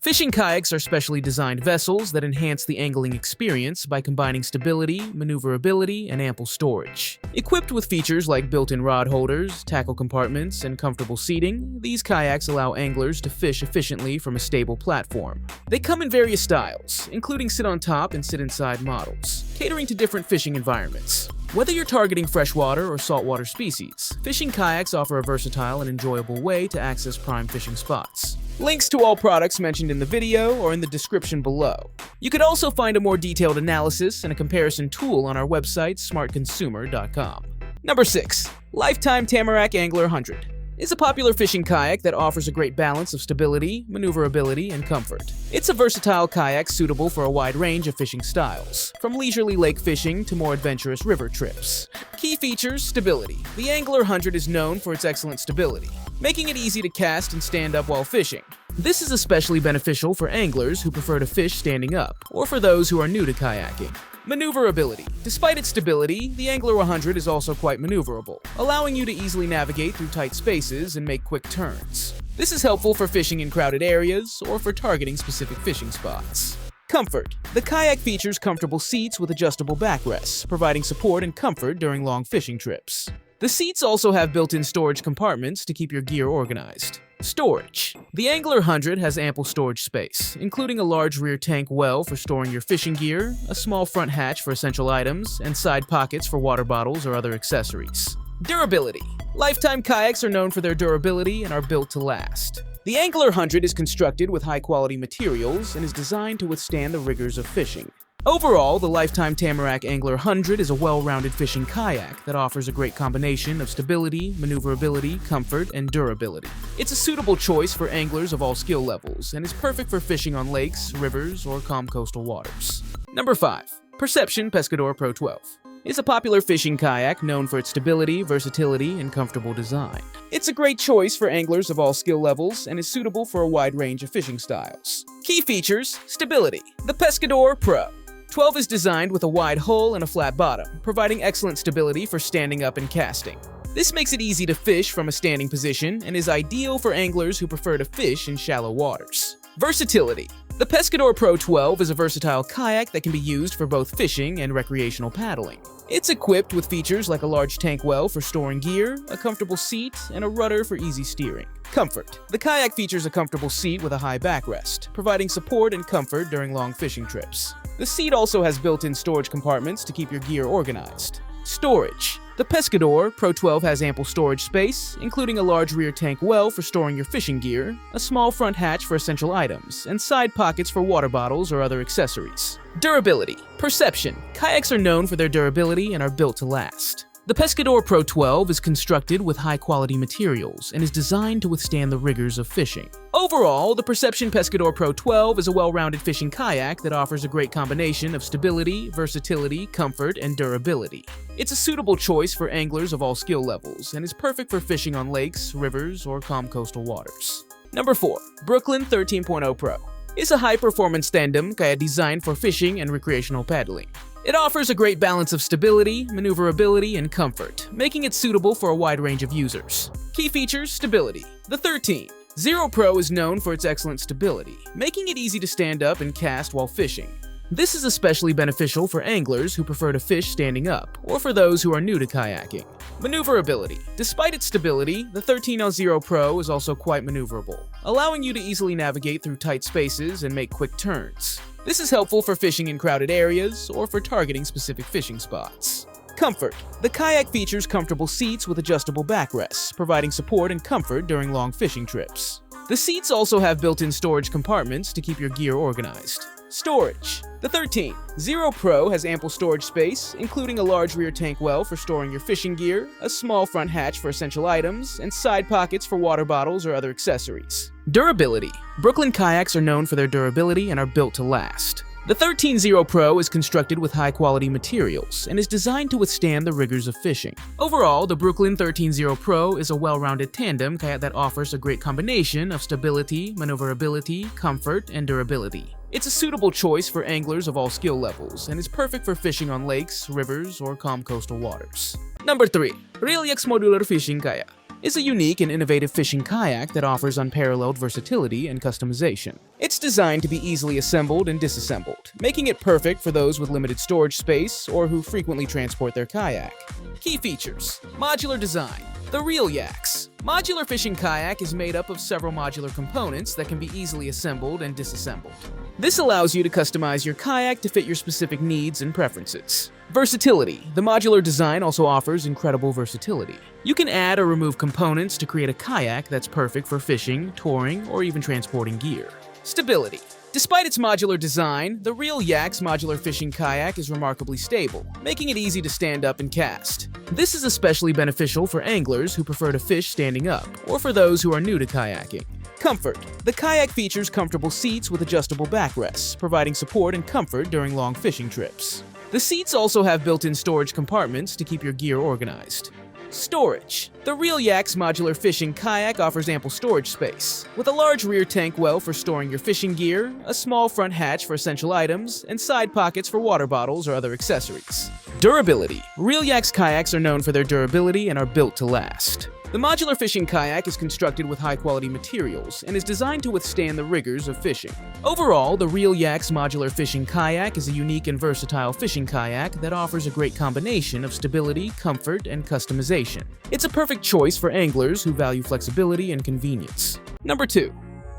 Fishing kayaks are specially designed vessels that enhance the angling experience by combining stability, maneuverability, and ample storage. Equipped with features like built-in rod holders, tackle compartments, and comfortable seating, these kayaks allow anglers to fish efficiently from a stable platform. They come in various styles, including sit-on-top and sit-inside models, catering to different fishing environments. Whether you're targeting freshwater or saltwater species, fishing kayaks offer a versatile and enjoyable way to access prime fishing spots. Links to all products mentioned in the video are in the description below. You could also find a more detailed analysis and a comparison tool on our website, smartconsumer.com. Number 6. Lifetime Tamarack Angler 100 is a popular fishing kayak that offers a great balance of stability, maneuverability, and comfort. It's a versatile kayak suitable for a wide range of fishing styles, from leisurely lake fishing to more adventurous river trips. Key features: stability. The Angler 100 is known for its excellent stability, making it easy to cast and stand up while fishing. This is especially beneficial for anglers who prefer to fish standing up, or for those who are new to kayaking. Maneuverability. Despite its stability, the Angler 100 is also quite maneuverable, allowing you to easily navigate through tight spaces and make quick turns. This is helpful for fishing in crowded areas or for targeting specific fishing spots. Comfort. The kayak features comfortable seats with adjustable backrests, providing support and comfort during long fishing trips. The seats also have built-in storage compartments to keep your gear organized. Storage. The Angler 100 has ample storage space, including a large rear tank well for storing your fishing gear, a small front hatch for essential items, and side pockets for water bottles or other accessories. Durability. Lifetime kayaks are known for their durability and are built to last. The Angler 100 is constructed with high-quality materials and is designed to withstand the rigors of fishing. Overall, the Lifetime Tamarack Angler 100 is a well-rounded fishing kayak that offers a great combination of stability, maneuverability, comfort, and durability. It's a suitable choice for anglers of all skill levels and is perfect for fishing on lakes, rivers, or calm coastal waters. Number 5. Perception Pescador Pro 12 is a popular fishing kayak known for its stability, versatility, and comfortable design. It's a great choice for anglers of all skill levels and is suitable for a wide range of fishing styles. Key features: stability. The Pescador Pro 12 is designed with a wide hull and a flat bottom, providing excellent stability for standing up and casting. This makes it easy to fish from a standing position and is ideal for anglers who prefer to fish in shallow waters. Versatility. The Pescador Pro 12 is a versatile kayak that can be used for both fishing and recreational paddling. It's equipped with features like a large tank well for storing gear, a comfortable seat, and a rudder for easy steering. Comfort. The kayak features a comfortable seat with a high backrest, providing support and comfort during long fishing trips. The seat also has built-in storage compartments to keep your gear organized. Storage. The Pescador Pro 12 has ample storage space, including a large rear tank well for storing your fishing gear, a small front hatch for essential items, and side pockets for water bottles or other accessories. Durability. Perception. Kayaks are known for their durability and are built to last. The Pescador Pro 12 is constructed with high-quality materials and is designed to withstand the rigors of fishing. Overall, the Perception Pescador Pro 12 is a well-rounded fishing kayak that offers a great combination of stability, versatility, comfort, and durability. It's a suitable choice for anglers of all skill levels and is perfect for fishing on lakes, rivers, or calm coastal waters. Number 4. Brooklyn 13.0 Pro is a high-performance tandem kayak designed for fishing and recreational paddling. It offers a great balance of stability, maneuverability, and comfort, making it suitable for a wide range of users. Key features: stability. The 13.0 Pro is known for its excellent stability, making it easy to stand up and cast while fishing. This is especially beneficial for anglers who prefer to fish standing up, or for those who are new to kayaking. Maneuverability. Despite its stability, the 13.0 Pro is also quite maneuverable, allowing you to easily navigate through tight spaces and make quick turns. This is helpful for fishing in crowded areas or for targeting specific fishing spots. Comfort. The kayak features comfortable seats with adjustable backrests, providing support and comfort during long fishing trips. The seats also have built-in storage compartments to keep your gear organized. Storage. The 13.0 Pro has ample storage space, including a large rear tank well for storing your fishing gear, a small front hatch for essential items, and side pockets for water bottles or other accessories. Durability. Brooklyn kayaks are known for their durability and are built to last. The 13.0 Pro is constructed with high-quality materials and is designed to withstand the rigors of fishing. Overall, the Brooklyn 13.0 Pro is a well-rounded tandem kayak that offers a great combination of stability, maneuverability, comfort, and durability. It's a suitable choice for anglers of all skill levels and is perfect for fishing on lakes, rivers, or calm coastal waters. Number 3. Relax Modular Fishing Kayak is a unique and innovative fishing kayak that offers unparalleled versatility and customization. It's designed to be easily assembled and disassembled, making it perfect for those with limited storage space or who frequently transport their kayak. Key features: modular design. The Real Yaks. Modular fishing kayak is made up of several modular components that can be easily assembled and disassembled. This allows you to customize your kayak to fit your specific needs and preferences. Versatility. The modular design also offers incredible versatility. You can add or remove components to create a kayak that's perfect for fishing, touring, or even transporting gear. Stability. Despite its modular design, the Real Yaks modular fishing kayak is remarkably stable, making it easy to stand up and cast. This is especially beneficial for anglers who prefer to fish standing up, or for those who are new to kayaking. Comfort. The kayak features comfortable seats with adjustable backrests, providing support and comfort during long fishing trips. The seats also have built-in storage compartments to keep your gear organized. Storage. The Real Yaks modular fishing kayak offers ample storage space, with a large rear tank well for storing your fishing gear, a small front hatch for essential items, and side pockets for water bottles or other accessories. Durability. Real Yaks kayaks are known for their durability and are built to last. The modular fishing kayak is constructed with high-quality materials and is designed to withstand the rigors of fishing. Overall, the Real Yaks modular fishing kayak is a unique and versatile fishing kayak that offers a great combination of stability, comfort, and customization. It's a perfect choice for anglers who value flexibility and convenience. Number 2.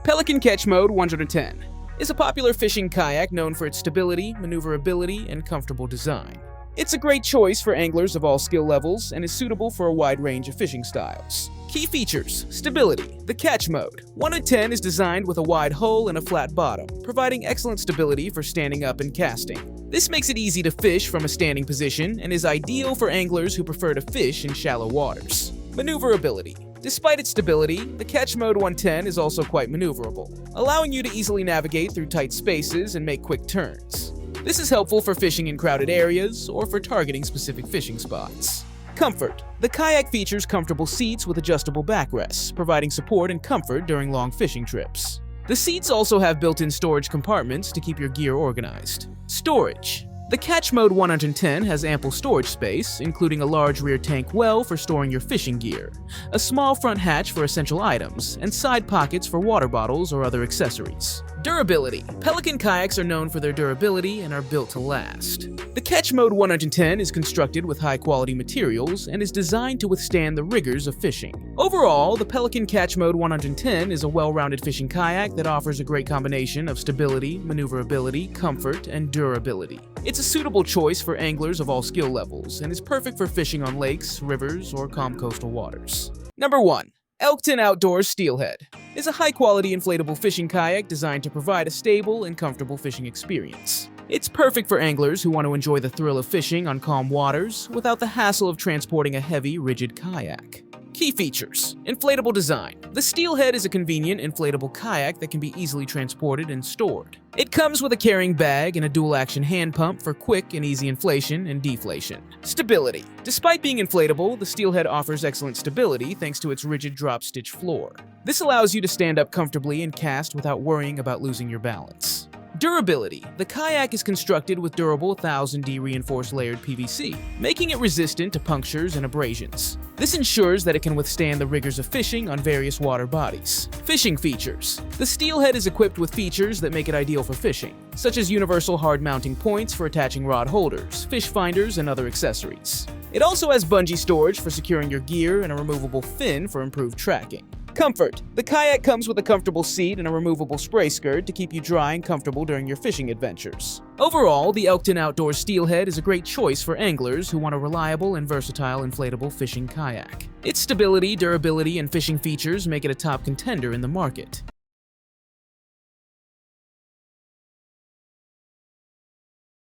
Pelican Catch Mode 110 is a popular fishing kayak known for its stability, maneuverability, and comfortable design. It's a great choice for anglers of all skill levels and is suitable for a wide range of fishing styles. Key features: stability. The Catch Mode 110 is designed with a wide hull and a flat bottom, providing excellent stability for standing up and casting. This makes it easy to fish from a standing position and is ideal for anglers who prefer to fish in shallow waters. Maneuverability. Despite its stability, the Catch Mode 110 is also quite maneuverable, allowing you to easily navigate through tight spaces and make quick turns. This is helpful for fishing in crowded areas or for targeting specific fishing spots. Comfort. The kayak features comfortable seats with adjustable backrests, providing support and comfort during long fishing trips. The seats also have built-in storage compartments to keep your gear organized. Storage. The Catch Mode 110 has ample storage space, including a large rear tank well for storing your fishing gear, a small front hatch for essential items, and side pockets for water bottles or other accessories. Durability. Pelican kayaks are known for their durability and are built to last. The Catch Mode 110 is constructed with high-quality materials and is designed to withstand the rigors of fishing. Overall, the Pelican Catch Mode 110 is a well-rounded fishing kayak that offers a great combination of stability, maneuverability, comfort, and durability. It's a suitable choice for anglers of all skill levels and is perfect for fishing on lakes, rivers, or calm coastal waters. Number 1. Elkton Outdoors Steelhead is a high-quality inflatable fishing kayak designed to provide a stable and comfortable fishing experience. It's perfect for anglers who want to enjoy the thrill of fishing on calm waters without the hassle of transporting a heavy, rigid kayak. Key features: inflatable design. The Steelhead is a convenient inflatable kayak that can be easily transported and stored. It comes with a carrying bag and a dual-action hand pump for quick and easy inflation and deflation. Stability. Despite being inflatable, the Steelhead offers excellent stability thanks to its rigid drop-stitch floor. This allows you to stand up comfortably and cast without worrying about losing your balance. Durability. The kayak is constructed with durable 1000D reinforced layered PVC, making it resistant to punctures and abrasions. This ensures that it can withstand the rigors of fishing on various water bodies. Fishing features. The Steelhead is equipped with features that make it ideal for fishing, such as universal hard mounting points for attaching rod holders, fish finders, and other accessories. It also has bungee storage for securing your gear and a removable fin for improved tracking. Comfort. The kayak comes with a comfortable seat and a removable spray skirt to keep you dry and comfortable during your fishing adventures. Overall, the Elkton Outdoors Steelhead is a great choice for anglers who want a reliable and versatile inflatable fishing kayak. Its stability, durability, and fishing features make it a top contender in the market.